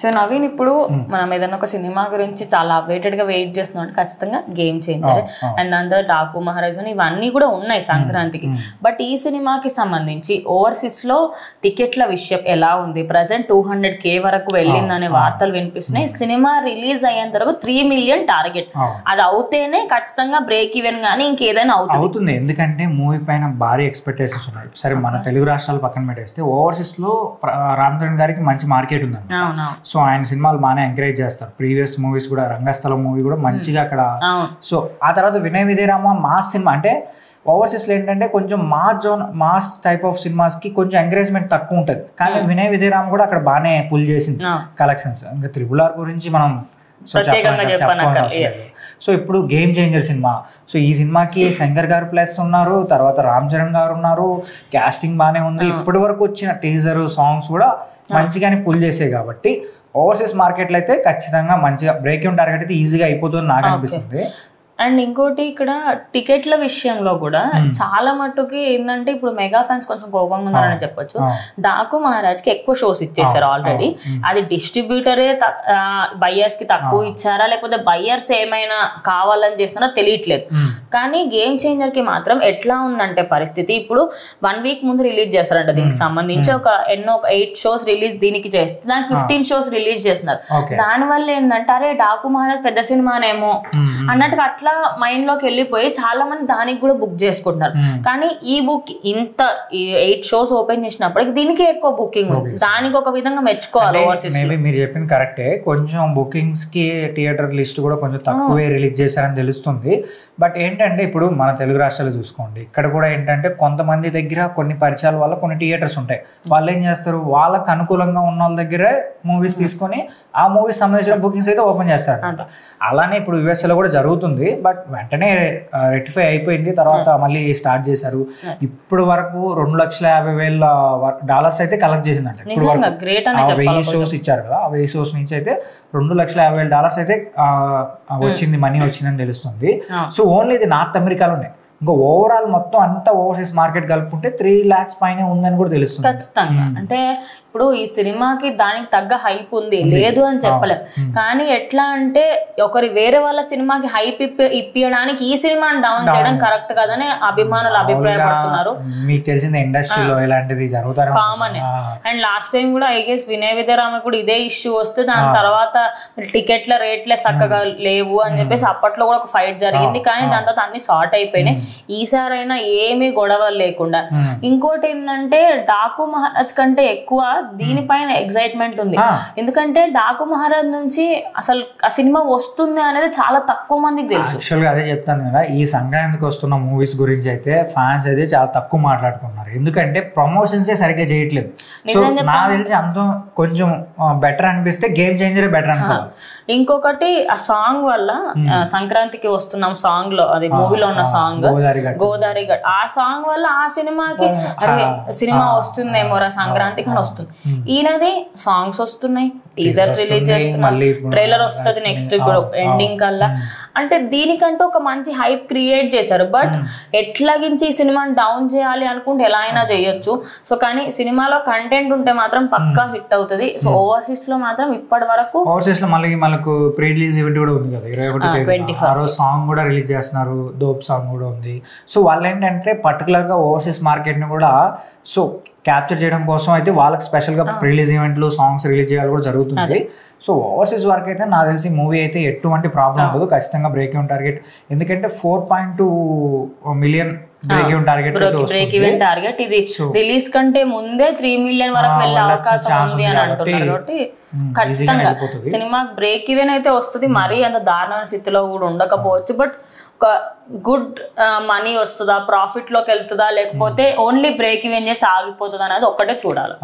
So Naveen ఇప్పుడు మనం ఏదైనా ఒక సినిమా గురించి చాలా అప్డేటెడ్ గా వెయిట్ చేస్తున్నాం అంటే ఖచ్చితంగా గేమ్ చేంజర్ అండ్ దాని తర్వాత డాకు మహారాజ్ ఇవన్నీ కూడా ఉన్నాయి సంక్రాంతికి. బట్ ఈ సినిమాకి సంబంధించి ఓవర్సీస్ లో టికెట్ల విషయం ఎలా ఉంది? ప్రెసెంట్ 200K వరకు వెళ్ళిందనే వార్తలు వినిపిస్తున్నాయి. సినిమా రిలీజ్ అయ్యేంత వరకు 3 million టార్గెట్, అది అవుతేనే ఖచ్చితంగా బ్రేక్ ఈవెన్ గానీ ఇంకేదైనా అవుతుంది. ఎందుకంటే మూవీ పైన భారీ ఎక్స్పెక్టేషన్స్ ఉన్నాయి. సరే మన తెలుగు రాష్ట్రాలు పక్కన పెట్టేస్తే ఓవర్సీస్ లో రామ్ చరణ్ గారికి మంచి మార్కెట్ ఉందండి. సో ఆయన సినిమాలు బాగానే ఎంకరేజ్ చేస్తారు. ప్రీవియస్ మూవీస్ కూడా రంగస్థలం మూవీ కూడా మంచిగా అక్కడ. సో ఆ తర్వాత వినయ విధేయరామ మాస్ సినిమా అంటే ఓవర్సీస్ లో ఏంటంటే కొంచెం మాస్ టైప్ ఆఫ్ సినిమాస్ కి కొంచెం ఎంకరేజ్మెంట్ తక్కువ ఉంటుంది. కానీ వినయ విధేయరామ కూడా అక్కడ బాగానే పుల్ చేసింది కలెక్షన్స్. ఇంకా RRR గురించి మనం సో ఇప్పుడు గేమ్ చేంజర్ సినిమా. సో ఈ సినిమాకి శంకర్ గారు ప్లస్ ఉన్నారు, తర్వాత రామ్ చరణ్ గారు ఉన్నారు, కాస్టింగ్ బాగానే ఉంది. ఇప్పటి వరకు వచ్చిన టీజర్ సాంగ్స్ కూడా మంచిగానే పుల్ చేసాయి కాబట్టి ఓవర్సీస్ మార్కెట్లో అయితే ఖచ్చితంగా మంచిగా బ్రేక్ ఈవెన్ టార్గెట్ అయితే ఈజీగా అయిపోతుంది నాకు అనిపిస్తుంది. అండ్ ఇంకోటి ఇక్కడ టికెట్ల విషయంలో కూడా చాలా మట్టుకి ఏంటంటే ఇప్పుడు మెగా ఫ్యాన్స్ కొంచెం కోపంగా ఉన్నారని చెప్పొచ్చు. డాకు మహారాజ్ కి ఎక్కువ షోస్ ఇచ్చేసారు ఆల్రెడీ. అది డిస్ట్రిబ్యూటరే బయ్యర్స్ కి తక్కువ ఇచ్చారా లేకపోతే బయ్యర్స్ ఏమైనా కావాలని చేస్తున్నారో తెలియట్లేదు. కానీ గేమ్ చేంజర్ కి మాత్రం ఎట్లా ఉందంటే పరిస్థితి, ఇప్పుడు 1 week ముందు రిలీజ్ చేస్తారంట దీనికి సంబంధించి ఒక 8 shows రిలీజ్ దీనికి చేస్తే దానికి 15 shows రిలీజ్ చేస్తున్నారు. దానివల్ల ఏంటంటే అరే డాకు మహారాజ్ పెద్ద సినిమానేమో అన్నట్టుగా అట్లా మైండ్ లోకి వెళ్ళిపోయి చాలా మంది దానికి కూడా బుక్ చేసుకుంటున్నారు. కానీ ఈ బుక్ ఇంత 8 shows ఓపెన్ చేసినప్పటికి దీనికి ఎక్కువ బుకింగ్ ఉంది. దానికి ఒక విధంగా మెచ్చుకోవాలి. మీరు చెప్పింది కరెక్టే, కొంచెం బుకింగ్స్ కి థియేటర్ లిస్ట్ కూడా కొంచెం తక్కువే రిలీజ్ చేశారని తెలుస్తుంది. బట్ ఏంటంటే ఇప్పుడు మన తెలుగు రాష్ట్రాలు చూసుకోండి, ఇక్కడ కూడా ఏంటంటే కొంతమంది దగ్గర కొన్ని పరిచయాల వల్ల కొన్ని థియేటర్స్ ఉంటాయి. వాళ్ళు ఏం చేస్తారు, వాళ్ళకి అనుకూలంగా ఉన్న వాళ్ళ దగ్గరే మూవీస్ తీసుకొని ఆ మూవీస్ సంబంధించిన బుకింగ్స్ అయితే ఓపెన్ చేస్తారు. అలానే ఇప్పుడు US లో కూడా జరుగుతుంది. బట్ వెంటనే రెక్టిఫై అయిపోయింది, తర్వాత మళ్ళీ స్టార్ట్ చేశారు. ఇప్పుడు వరకు $2,50,000 అయితే కలెక్ట్ చేసిందంట. ఇప్పుడు వరకు 1000 shows ఇచ్చారు కదా, ఆ 1000 shows నుంచి అయితే $2,50,000 అయితే వచ్చింది, మనీ వచ్చిందని తెలుస్తుంది. సో ఓన్లీ ఇది నార్త్ అమెరికాలోనే. ఇంకా ఓవరాల్ మొత్తం అంతా ఓవర్సీస్ మార్కెట్ కలుపుకుంటే 3 lakhs పైన ఉందని కూడా తెలుస్తుంది. ఖచ్చితంగా అంటే ఇప్పుడు ఈ సినిమాకి దానికి తగ్గ హైప్ ఉంది లేదు అని చెప్పలేం. కానీ ఎట్లా అంటే వేరే వాళ్ళ సినిమాకి హైప్ ఇప్పించడానికి ఈ సినిమాని డౌన్ చేయడం కరెక్ట్ కాదని అభిమానులు అభిప్రాయపడుతున్నారు. మీకు తెలిసిన ఇండస్ట్రీలో ఇలాంటిది జరుగుతారు కామన్. అండ్ లాస్ట్ టైం కూడా ఐ గెస్ వినయ విధేయరామ కూడా ఇదే ఇష్యూ వస్తే దాని తర్వాత టికెట్ల రేట్లే చక్కగా లేవు అని చెప్పేసి అప్పట్లో కూడా ఒక ఫైట్ జరిగింది. కానీ దాని తర్వాత అన్ని సార్ట్ అయిపోయినాయి. ఈసారైనా ఏమీ గొడవ లేకుండా. ఇంకోటి ఏంటంటే డాకు మహారాజ్ కంటే ఎక్కువ దీనిపైన ఎక్సైట్మెంట్ ఉంది. ఎందుకంటే డాకు మహారాజ్ నుంచి అసలు ఆ సినిమా వస్తుంది అనేది చాలా తక్కువ మందికి తెలుసు. యాక్చువల్గా అదే చెప్తాను కదా, ఈ సంక్రాంతికి వస్తున్న మూవీస్ గురించి అయితే ఫ్యాన్స్ అయితే చాలా తక్కువ మాట్లాడుకున్నారు. ఎందుకంటే ప్రమోషన్స్ సరిగ్గా చేయట్లేదు. సో నాకు తెలిసి అంత కొంచెం బెటర్ అనిపిస్తే గేమ్ చేంజర్ బెటర్ అనుకోవాలి. ఇంకొకటి ఆ సాంగ్ వల్ల సంక్రాంతికి వస్తున్నాం సాంగ్ లో, అది మూవీలో ఉన్న సాంగ్ గోదావరి గడ్, ఆ సాంగ్ వల్ల ఆ సినిమాకి అరే సినిమా వస్తుందేమోరా సంక్రాంతికి అని వస్తుంది. ఈయనది సాంగ్స్ వస్తున్నాయి, టీజర్స్ రిలీజ్ చేస్తున్నారు, ట్రైలర్ వస్తుంది నెక్స్ట్ ఎండింగ్ కల్లా. అంటే దీనికంటూ ఒక మంచి హైప్ క్రియేట్ చేశారు. బట్ ఎట్లాగించి ఈ సినిమాని డౌన్ చేయాలి అనుకుంటే ఎలా అయినా చేయొచ్చు. సో కానీ సినిమాలో కంటెంట్ ఉంటే మాత్రం పక్కా హిట్ అవుతుంది. సో ఓవర్సీస్ లో మాత్రం ఇప్పటి వరకు ఓవర్సీస్ లో మళ్ళీ మనకు ప్రీ రిలీజ్ ఈవెంట్ కూడా ఉంది కదా 21 సాంగ్ కూడా రిలీజ్ చేస్తున్నారు, దోప్ సాంగ్ కూడా ఉంది. సో వాళ్ళు ఏంటంటే పర్టికులర్ గా ఓవర్సీస్ మార్కెట్ ని కూడా సో క్యాప్చర్ చేయడం కోసం అయితే వాళ్ళకి స్పెషల్ గా రిలీజ్ ఈవెంట్లు సాంగ్స్ రిలీజ్ చేయాలి కూడా జరుగుతుంది. సో ఓవర్సీస్ వరకు అయితే నాకు తెలిసి మూవీ అయితే ఎటువంటి ప్రాబ్లం ఉండదు, ఖచ్చితంగా బ్రేక్ ఈవెన్ టార్గెట్. ఎందుకంటే 4.2 million బ్రేక్ ఈవెన్ టార్గెట్. ఇది రిలీజ్ కంటే ముందే 3 million వరకు వెళ్ళే అవకాశం ఉంది అని అంటున్నారు. కాబట్టి ఖచ్చితంగా సినిమా బ్రేక్ ఈవెన్ అయితే వస్తుంది. మరీ అంత దారుణమైన స్థితిలో కూడా ఉండకపోవచ్చు. బట్ ఒక గుడ్ మనీ వస్తుందా, ప్రాఫిట్ లోకి వెళ్తుందా, లేకపోతే ఓన్లీ బ్రేక్ ఈవెన్ చేసి ఆగిపోతుందా అనేది ఒక్కటే చూడాలి.